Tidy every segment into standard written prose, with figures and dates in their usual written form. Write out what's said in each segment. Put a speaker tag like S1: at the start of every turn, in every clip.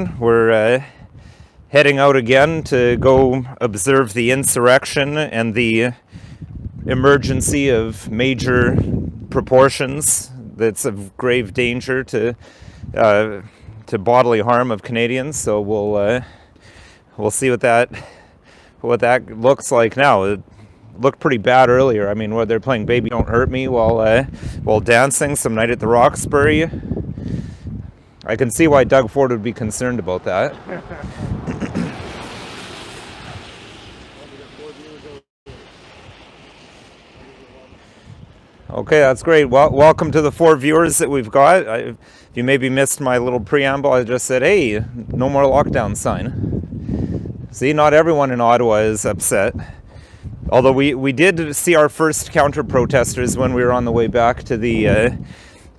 S1: insurrection. We're heading out again to go observe the insurrection and the emergency of major proportions that's of grave danger to bodily harm of Canadians. So we'll see what that looks like now. It looked pretty bad earlier. I mean, where they're playing "Baby Don't Hurt Me" while dancing some night at the Roxbury. I can see why Doug Ford would be concerned about that. Okay, that's great. Well, welcome to the 4 viewers that we've got. If you maybe missed my little preamble, I just said, hey, no more lockdown sign. See, not everyone in Ottawa is upset. Although we did see our first counter-protesters when we were on the way back to the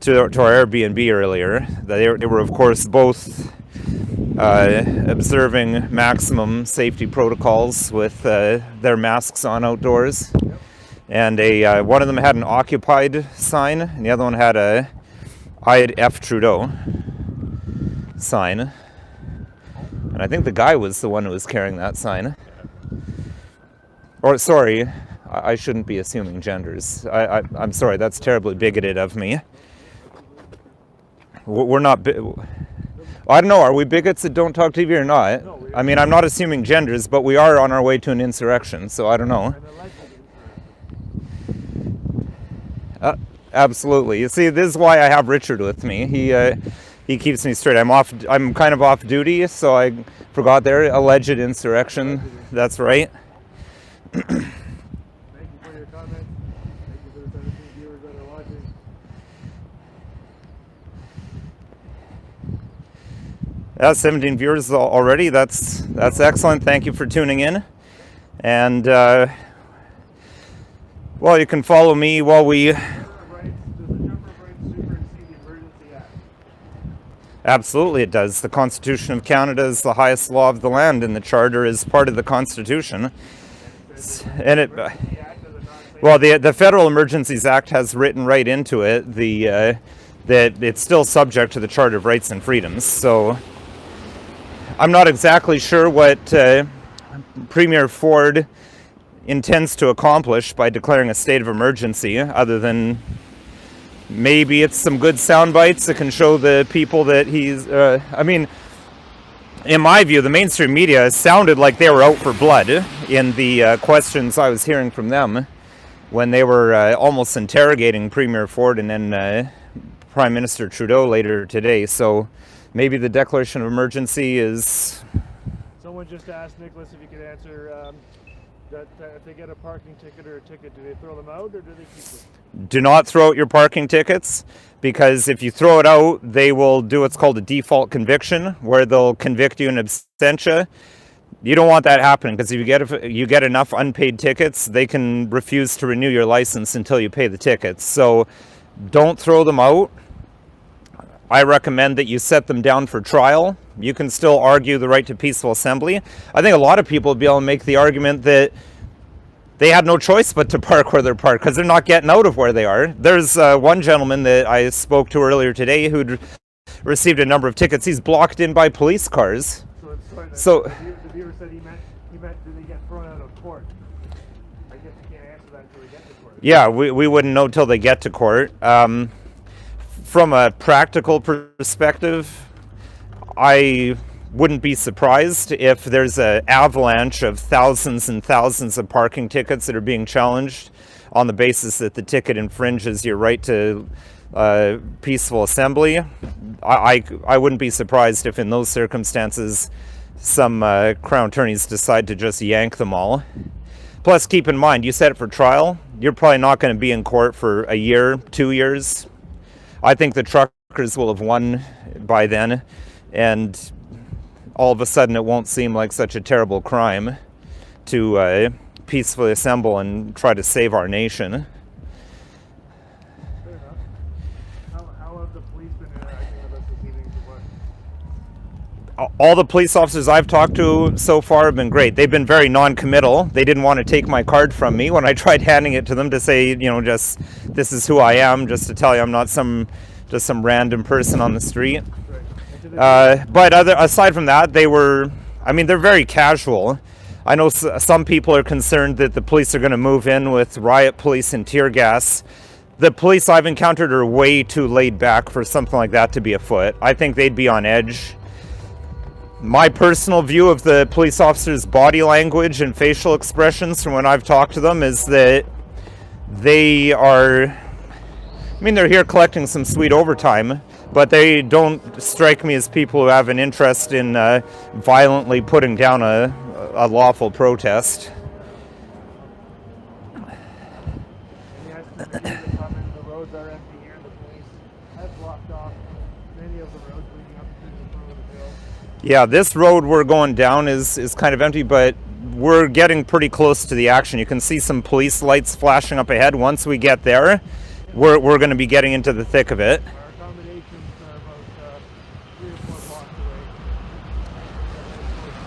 S1: to our Airbnb earlier. They were, of course, both observing maximum safety protocols with their masks on outdoors. And one of them had an occupied sign, and the other one had a "I'd F Trudeau" sign. And I think the guy was the one who was carrying that sign. Or, sorry, I shouldn't be assuming genders. I'm sorry, that's terribly bigoted of me. We're not... I don't know, are we bigots that don't talk TV or not? No, I mean, I'm not assuming genders, but we are on our way to an insurrection, so I don't know. Absolutely. You see, this is why I have Richard with me. He keeps me straight. I'm kind of off duty, so I forgot there. Alleged insurrection. That's right.
S2: Thank you for your comments. Thank you for the 17 viewers that are watching.
S1: Yeah, 17 viewers already. That's excellent. Thank you for tuning in. And well, you can follow me while we... Absolutely it does. The Constitution of Canada is the highest law of the land, and the Charter is part of the Constitution. And it, well, the Federal Emergencies Act has written right into it that it's still subject to the Charter of Rights and Freedoms. So I'm not exactly sure what Premier Ford intends to accomplish by declaring a state of emergency, other than maybe it's some good sound bites that can show the people that he's... I mean, in my view, the mainstream media sounded like they were out for blood in the questions I was hearing from them when they were almost interrogating Premier Ford and then Prime Minister Trudeau later today. So maybe the declaration of emergency is...
S2: Someone just asked Nicholas if you could answer... that if they get a parking ticket or a ticket, do they throw them out or do they keep them?
S1: Do not throw out your parking tickets, because if you throw it out, they will do what's called a default conviction, where they'll convict you in absentia. You don't want that happening, because if you get enough unpaid tickets, they can refuse to renew your license until you pay the tickets. So don't throw them out. I recommend that you set them down for trial. You can still argue the right to peaceful assembly. I think a lot of people will be able to make the argument that they had no choice but to park where they're parked because they're not getting out of where they are. There's one gentleman that I spoke to earlier today who'd received a number of tickets. He's blocked in by police cars.
S2: So the viewer said he meant do they get thrown out of court? I guess you can't answer that until they get to court.
S1: Yeah, we wouldn't know till they get to court. From a practical perspective, I wouldn't be surprised if there's an avalanche of thousands and thousands of parking tickets that are being challenged on the basis that the ticket infringes your right to peaceful assembly. I wouldn't be surprised if in those circumstances some Crown attorneys decide to just yank them all. Plus, keep in mind, you set it for trial. You're probably not going to be in court for a year, 2 years. I think the truckers will have won by then, and all of a sudden it won't seem like such a terrible crime to peacefully assemble and try to save our nation.
S2: Fair enough. How have the police been interacting with us this evening so far?
S1: All the police officers I've talked to so far have been great. They've been very non-committal. They didn't want to take my card from me when I tried handing it to them to say, you know, just this is who I am, just to tell you I'm not just some random person on the street.
S2: Right. And to
S1: But aside from that, they're very casual. I know some people are concerned that the police are going to move in with riot police and tear gas. The police I've encountered are way too laid back for something like that to be afoot. I think they'd be on edge. My personal view of the police officers' body language and facial expressions from when I've talked to them is that they're here collecting some sweet overtime, but they don't strike me as people who have an interest in violently putting down a lawful protest.
S2: The roads are empty here. The police have blocked off many of the roads leading up to the front of the hill.
S1: Yeah, this road we're going down is kind of empty, but we're getting pretty close to the action. You can see some police lights flashing up ahead. Once we get there, we're going to be getting into the thick of it.
S2: Our accommodations are about 3 or 4 blocks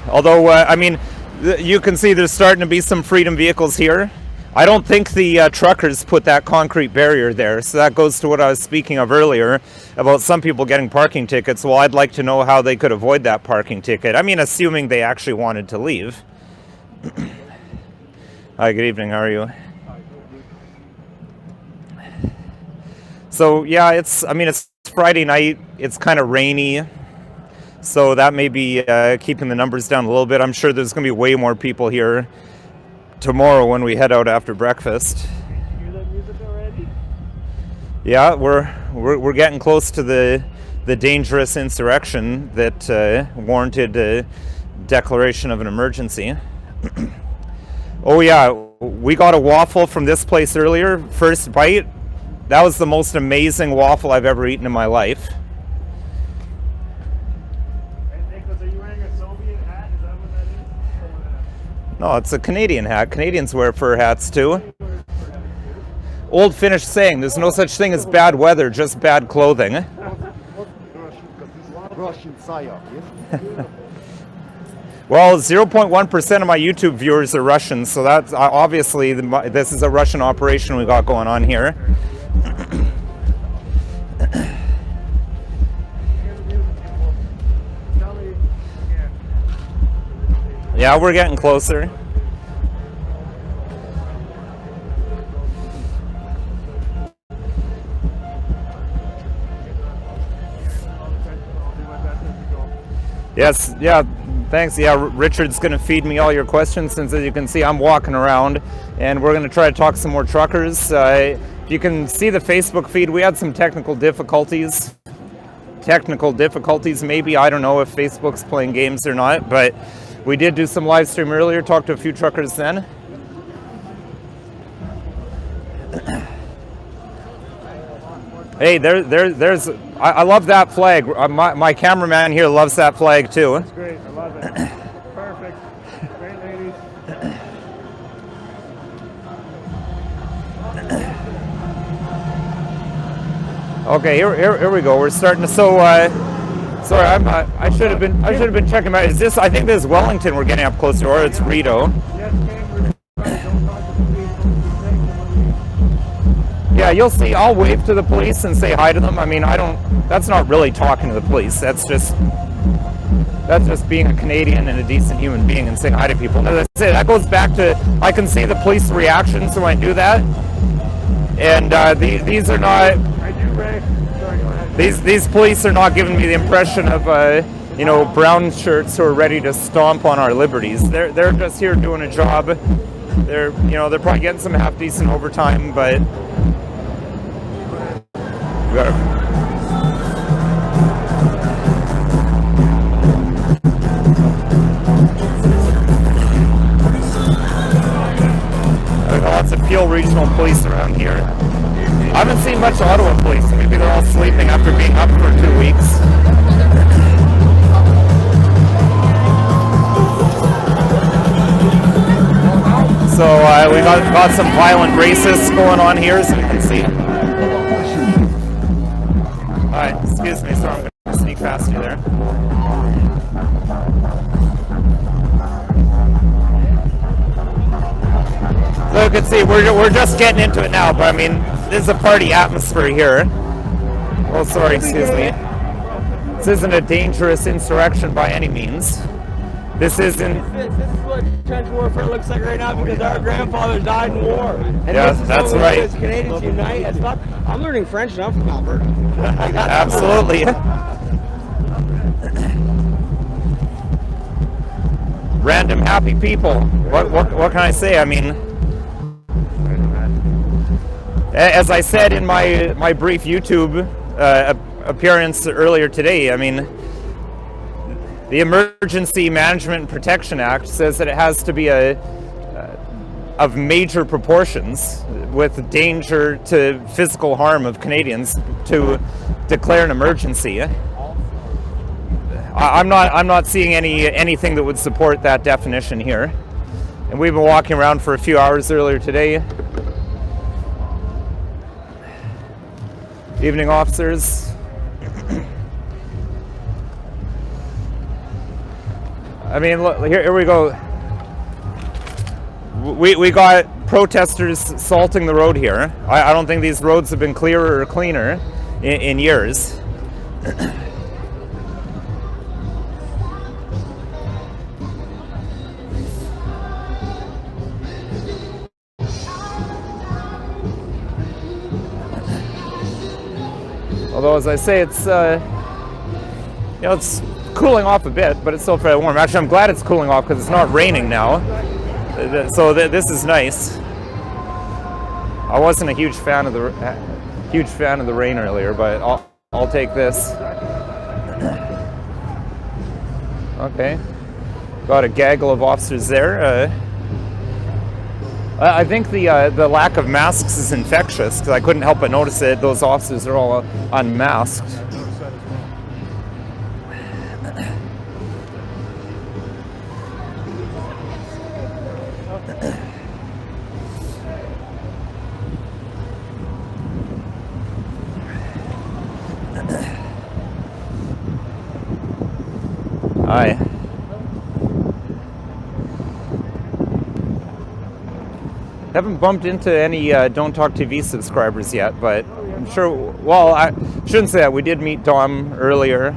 S2: away.
S1: Although, you can see there's starting to be some Freedom vehicles here. I don't think the truckers put that concrete barrier there, so that goes to what I was speaking of earlier about some people getting parking tickets. Well, I'd like to know how they could avoid that parking ticket. Assuming they actually wanted to leave. Hi, good evening. How are you? So yeah, it's Friday night. It's kind of rainy, so that may be keeping the numbers down a little bit. I'm sure there's going to be way more people here tomorrow when we head out after breakfast.
S2: Did you hear that music already?
S1: Yeah, we're getting close to the dangerous insurrection that warranted a declaration of an emergency. Oh yeah, we got a waffle from this place earlier. First bite. That was the most amazing waffle I've ever eaten in my life.
S2: Hey, Nicholas, are you wearing a Soviet hat? Is that what that is?
S1: No, it's a Canadian hat. Canadians wear fur hats too. Old Finnish saying, there's no such thing as bad weather, just bad clothing.
S3: Russian psyop, yes?
S1: Well, 0.1% of my YouTube viewers are Russian, so that's obviously this is a Russian operation we got going on here. Yeah, we're getting closer. Yes, yeah, thanks. Yeah, Richard's going to feed me all your questions, since as you can see I'm walking around, and we're going to try to talk some more truckers. If you can see the Facebook feed, we had some technical difficulties. Maybe, I don't know if Facebook's playing games or not, but we did do some live stream earlier, talked to a few truckers then. Hey, there's I love that flag. My cameraman here loves that flag too.
S2: That's great. I love it. Perfect. Great ladies.
S1: Okay, here we go. We're starting to. So, sorry, I should have been checking out. Is this? I think this is Wellington. We're getting up close to, or it's Rito.
S2: Yes, Cambridge. Don't talk to the police.
S1: Yeah, you'll see. I'll wave to the police and say hi to them. That's not really talking to the police. That's just being a Canadian and a decent human being and saying hi to people. And that goes back to, I can see the police reactions when I do that. And these are not.
S2: I do, Ray. Sorry, go ahead.
S1: These police are not giving me the impression of brown shirts who are ready to stomp on our liberties. They're just here doing a job. They're probably getting some half decent overtime, but we gotta. There's lots of Peel Regional Police around here. I haven't seen much Ottawa police. Maybe they're all sleeping after being up for 2 weeks. So we got some violent racists going on here, so you can see. Hi, excuse me, so I'm going to sneak past you there. So you can see we're just getting into it now, but there's a party atmosphere here. Oh, sorry, excuse me. This isn't a dangerous insurrection by any means. This isn't.
S4: This is what trench warfare looks like right now because our grandfathers died in war. And
S1: Yeah,
S4: this is
S1: that's
S4: how we
S1: right.
S4: as Canadians unite. It's not, I'm learning French now from Alberta.
S1: Absolutely. Random happy people. What can I say? I mean, as I said in my brief YouTube appearance earlier today, I mean, the Emergency Management and Protection Act says that it has to be of major proportions with danger to physical harm of Canadians to declare an emergency. I'm not seeing anything that would support that definition here. And we've been walking around for a few hours earlier today. Evening, officers. I mean, look, here we go. We got protesters salting the road here. I don't think these roads have been clearer or cleaner in years. Although, as I say, it's it's cooling off a bit, but it's still fairly warm. Actually, I'm glad it's cooling off because it's not raining now. So this is nice. I wasn't a huge fan of the rain earlier, but I'll take this. Okay, got a gaggle of officers there. I think the lack of masks is infectious because I couldn't help but notice that those officers are all unmasked. Hi. Haven't bumped into any Don't Talk TV subscribers yet, but I'm sure. Well, I shouldn't say that. We did meet Dom earlier.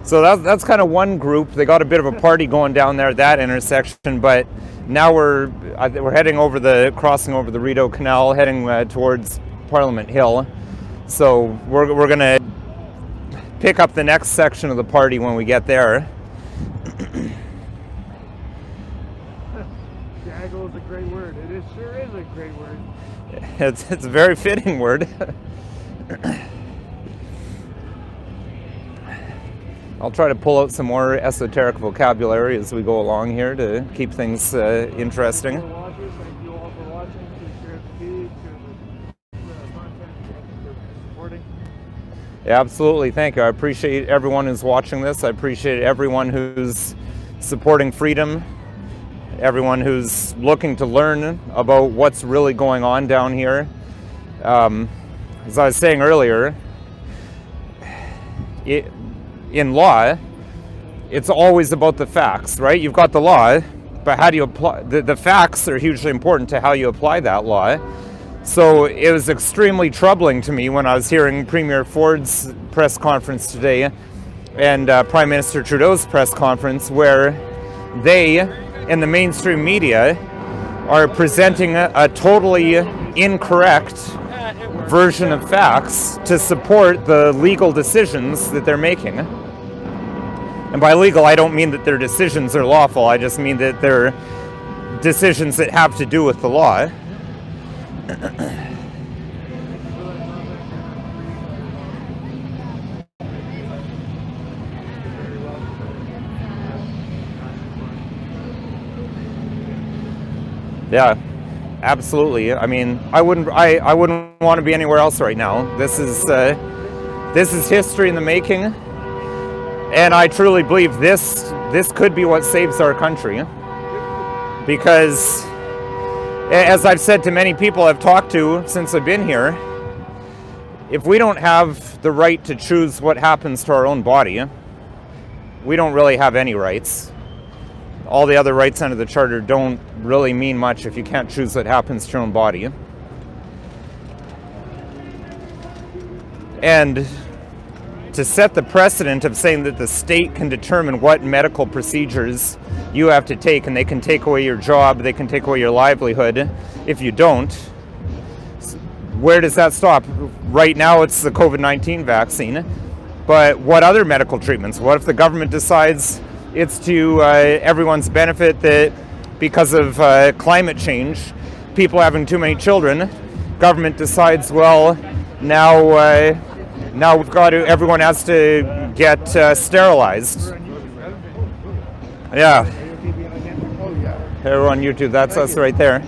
S1: So that's kind of one group. They got a bit of a party going down there at that intersection, but now we're heading crossing over the Rideau Canal, heading towards Parliament Hill. So we're gonna pick up the next section of the party when we get there.
S2: Gaggle is a great word. It sure is a great word.
S1: It's a very fitting word. I'll try to pull out some more esoteric vocabulary as we go along here to keep things interesting.
S2: Thank you all for watching. Please share the feed, share the content. Thank you for supporting.
S1: Yeah, absolutely. Thank you. I appreciate everyone who's watching this. I appreciate everyone who's supporting freedom, everyone who's looking to learn about what's really going on down here. As I was saying earlier, in law, it's always about the facts, right? You've got the law, but how do you apply? The facts are hugely important to how you apply that law. So it was extremely troubling to me when I was hearing Premier Ford's press conference today and Prime Minister Trudeau's press conference, where they, in the mainstream media, are presenting a totally incorrect version of facts to support the legal decisions that they're making. And by legal, I don't mean that their decisions are lawful. I just mean that they're decisions that have to do with the law. Yeah, absolutely. I mean, I wouldn't want to be anywhere else right now. This is history in the making, and I truly believe this could be what saves our country. Because, as I've said to many people I've talked to since I've been here, if we don't have the right to choose what happens to our own body, we don't really have any rights. all the other rights under the Charter don't really mean much if you can't choose what happens to your own body. And to set the precedent of saying that the state can determine what medical procedures you have to take, and they can take away your job, they can take away your livelihood if you don't, where does that stop? Right now it's the COVID-19 vaccine, but what other medical treatments? What if the government decides it's to everyone's benefit that because of climate change, people having too many children, government decides, well, now we've got to, everyone has to get sterilized. Yeah. Here on YouTube, that's us right there.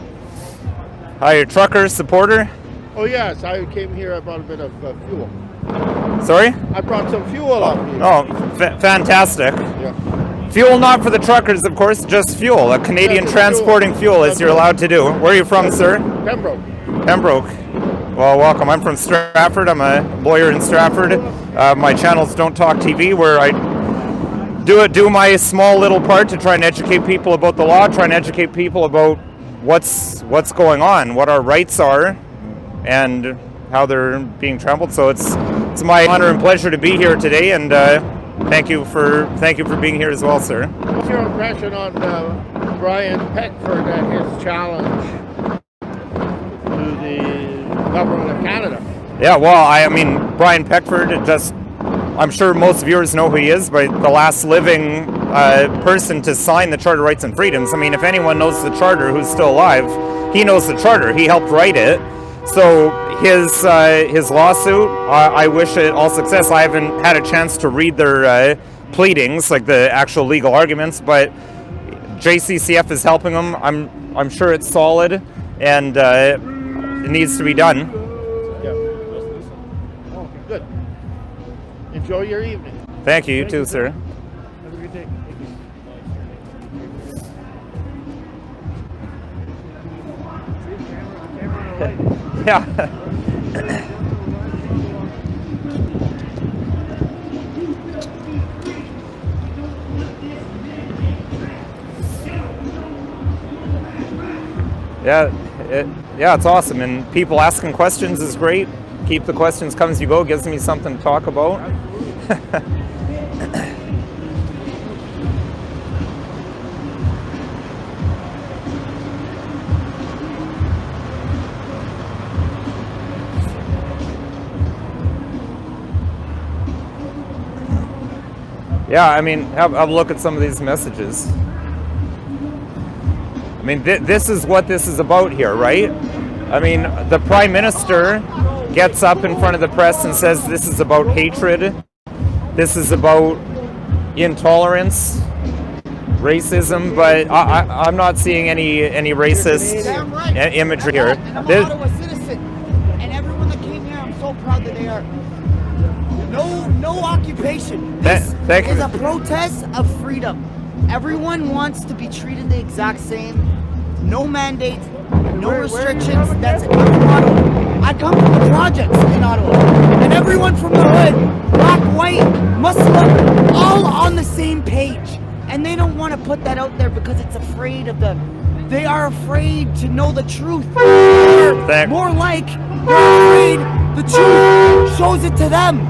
S1: Hi, you a trucker, supporter?
S3: Oh yes, I came here. I brought a bit of fuel.
S1: Sorry?
S3: I brought some fuel up here.
S1: Oh, fantastic.
S3: Yeah.
S1: Fuel not for the truckers, of course, just fuel. A Canadian
S3: Yeah,
S1: transporting fuel as you're allowed to do. Where are you from, sir?
S3: Pembroke.
S1: Pembroke. Well, welcome. I'm from Stratford. I'm a lawyer in Stratford. My channel's Don't Talk TV, where I do my small little part to try and educate people about the law, try and educate people about what's going on, what our rights are, and how they're being trampled. So it's my honor and pleasure to be here today, and thank you for being here as well, sir.
S3: What's your impression on Brian Peckford and his challenge to the government of Canada?
S1: Yeah, well, I mean, Brian Peckford, I'm sure most viewers know who he is, but the last living person to sign the Charter of Rights and Freedoms. I mean, if anyone knows the Charter who's still alive, he knows the Charter. He helped write it. So his lawsuit, I wish it all success. I haven't had a chance to read their pleadings, like the actual legal arguments, but JCCF is helping them. I'm sure it's solid, and it needs to be done.
S3: Yeah. Oh, good. Enjoy your evening.
S1: Thank you, you too, sir.
S2: Have a good day. Thank you. Camera on the light.
S1: Yeah. Yeah, it's awesome, and people asking questions is great. Keep the questions coming as you go. Gives me something to talk about. Yeah, I mean, have a look at some of these messages. I mean, this is what this is about here, right? I mean, the Prime Minister gets up in front of the press and says this is about hatred, this is about intolerance, racism, but I'm not seeing any racist imagery here.
S5: I'm an Ottawa citizen, and everyone that came here, I'm so proud that they are. No occupation. This
S1: thank
S5: is
S1: you.
S5: a protest of freedom. Everyone wants to be treated the exact same. No mandates, no restrictions. That's it. I'm from Ottawa. I come from the projects in Ottawa, and everyone from the hood, black, white, Muslim, all on the same page. And they don't want to put that out there because it's afraid of them. They are afraid to know the truth. More like they're afraid the truth shows it to them.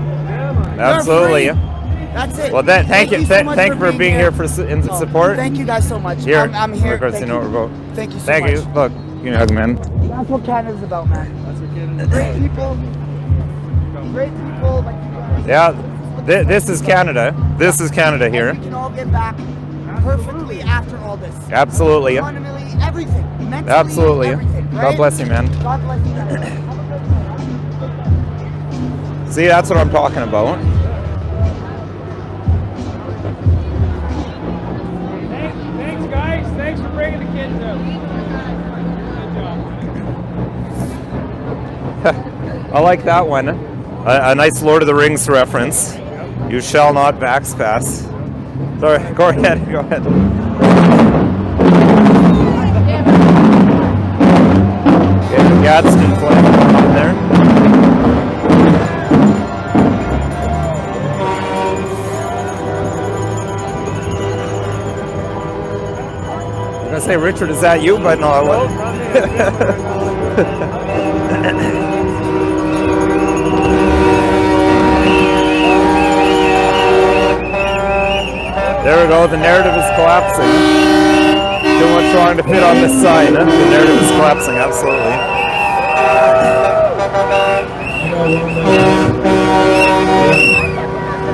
S1: Absolutely.
S5: That's it.
S1: Well, thank you
S5: so much
S1: for being here in support.
S5: Thank you guys so much.
S1: Here,
S5: I'm here.
S1: of course,
S5: Thank
S1: you know
S5: you.
S1: what we're about.
S5: Thank you so
S1: Thank
S5: much.
S1: you. Look, you know, man.
S5: That's what Canada's about, man.
S2: That's what Canada's
S5: Great people. Great people like you guys.
S1: Yeah, this is Canada. This is Canada here.
S5: And we can all get back perfectly after all this.
S1: Absolutely.
S5: Fundamentally, everything. Mentally,
S1: Absolutely.
S5: everything, right?
S1: God bless you, man.
S5: God bless you guys.
S1: See, that's what I'm talking about.
S4: Thanks, guys. Thanks for bringing the kids out. Good job.
S1: I like that one. A nice Lord of the Rings reference. You shall not backspass. Sorry, go ahead. Go ahead. Get the Gadsden flag on there. say, Richard, is that you? But no, I wasn't. There we go, the narrative is collapsing. Too much wrong to fit on this sign. The narrative is collapsing, absolutely.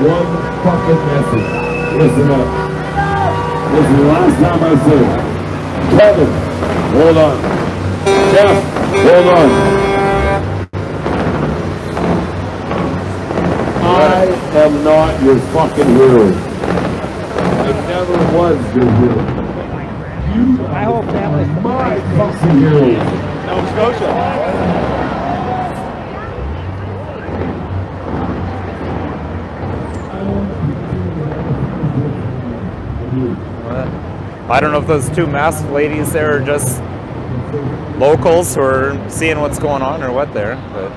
S6: One fucking message. Listen up. This is the last time I say it. Kevin, hold on. Jeff, hold on. I am not your fucking hero. I never was your hero. You are my fucking hero.
S2: Nova Scotia.
S1: I don't know if those two masked ladies there are just locals who are seeing what's going on or what there, but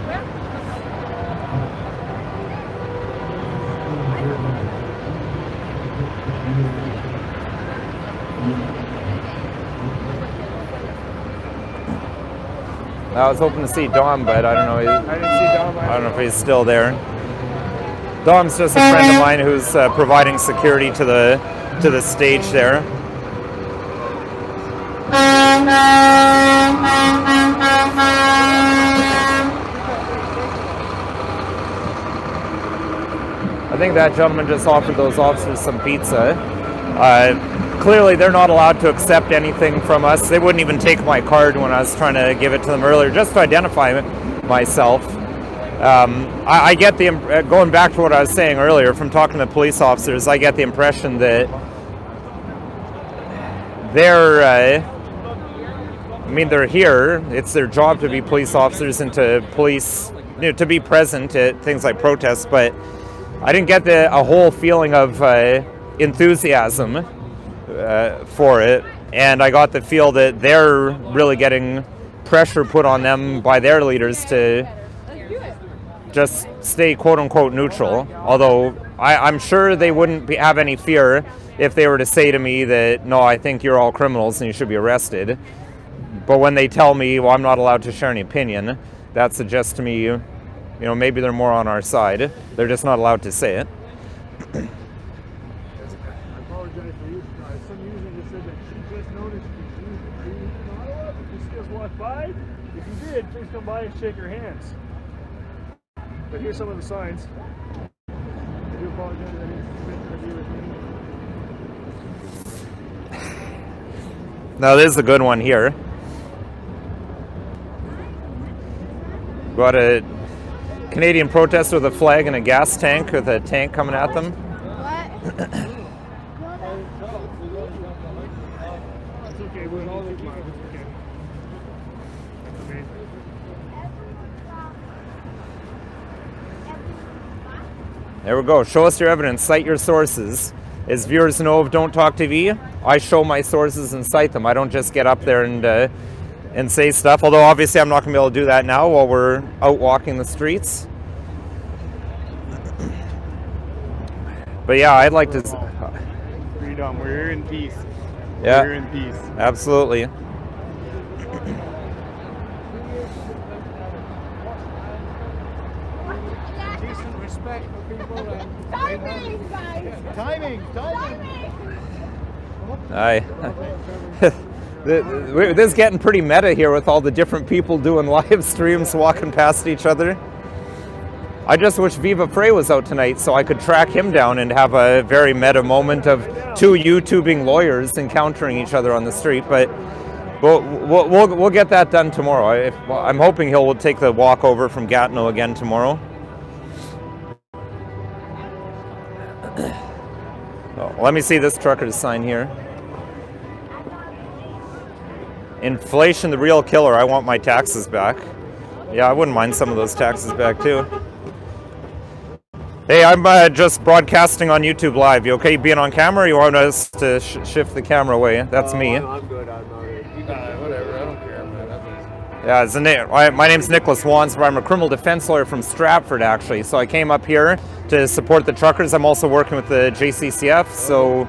S1: I was hoping to see Dom, but I don't know.
S2: I didn't see Dom.
S1: I don't know if he's still there. Dom's just a friend of mine who's providing security to the stage there. I think that gentleman just offered those officers some pizza. Clearly, they're not allowed to accept anything from us. They wouldn't even take my card when I was trying to give it to them earlier, just to identify myself. I get the, going back to what I was saying earlier, from talking to police officers, I get the impression that they're here. It's their job to be police officers and to police, to be present at things like protests, but I didn't get a whole feeling of enthusiasm for it, and I got the feel that they're really getting pressure put on them by their leaders to just stay quote-unquote neutral, although I'm sure they wouldn't have any fear if they were to say to me that, no, I think you're all criminals and you should be arrested. But when they tell me, well, I'm not allowed to share any opinion, that suggests to me, maybe they're more on our side. They're just not allowed to say it.
S2: I apologize for you. Some user just said that she just noticed you in Ottawa. If you just walked by, if you did, please come by and shake your hands. But here's some of the signs. I do apologize. I didn't make a review with me.
S1: Now, this is a good one here. Got a Canadian protester with a flag and a gas tank with a tank coming at them.
S2: It's okay. We're all okay. Okay.
S1: There we go. Show us your evidence. Cite your sources. As viewers know of Don't Talk TV, I show my sources and cite them. I don't just get up there and say stuff, although obviously I'm not going to be able to do that now while we're out walking the streets. But yeah, I'd like to...
S4: Freedom, we're here in peace.
S1: Yeah,
S4: We're in peace.
S1: absolutely.
S3: Decent respect for people and
S7: Timing, guys!
S3: timing.
S1: Aye. This is getting pretty meta here with all the different people doing live streams, walking past each other. I just wish Viva Frey was out tonight so I could track him down and have a very meta moment of two YouTubing lawyers encountering each other on the street. But we'll get that done tomorrow. I'm hoping he'll take the walk over from Gatineau again tomorrow. Oh, let me see this trucker's sign here. Inflation, the real killer. I want my taxes back. Yeah, I wouldn't mind some of those taxes back too. Hey, I'm just broadcasting on YouTube Live. You okay being on camera, or you want us to shift the camera away? That's me.
S4: I'm good. I'm not good. Whatever. I don't care, man.
S1: Yeah, it's my name's Nicholas Wansford. I'm a criminal defense lawyer from Stratford, actually. So I came up here to support the truckers. I'm also working with the JCCF. So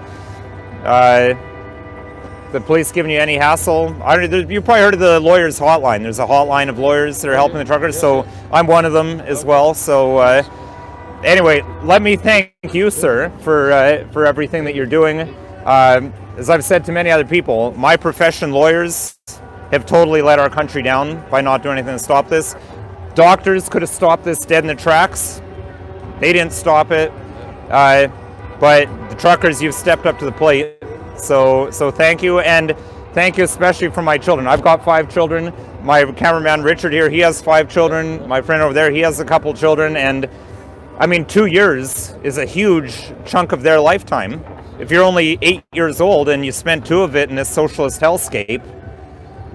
S1: The police giving you any hassle? You probably heard of the lawyers hotline. There's a hotline of lawyers that are helping the truckers, so I'm one of them as well. So anyway, let me thank you, sir, for everything that you're doing. As I've said to many other people, my profession, lawyers, have totally let our country down by not doing anything to stop this. Doctors could have stopped this dead in the tracks. They didn't stop it. But the truckers, you've stepped up to the plate. So thank you, and thank you especially for my children. I've got 5 children. My cameraman Richard here, he has 5 children. My friend over there, he has a couple children, and I mean 2 years is a huge chunk of their lifetime. If you're only 8 years old and you spent 2 of it in this socialist hellscape,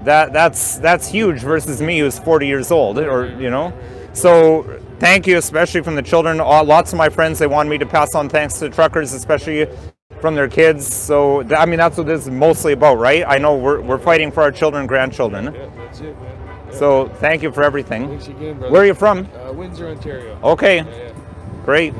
S1: that's huge versus me who's 40 years old, or So thank you, especially from the children. Lots of my friends, they want me to pass on thanks to the truckers, especially from their kids. So I mean, that's what this is mostly about, right? I know we're fighting for our children and grandchildren.
S2: Yeah, that's it, man. Yeah.
S1: So thank you for everything.
S2: Thanks again, brother.
S1: Where are you from?
S2: Windsor, Ontario.
S1: Okay,
S2: Yeah.
S1: great.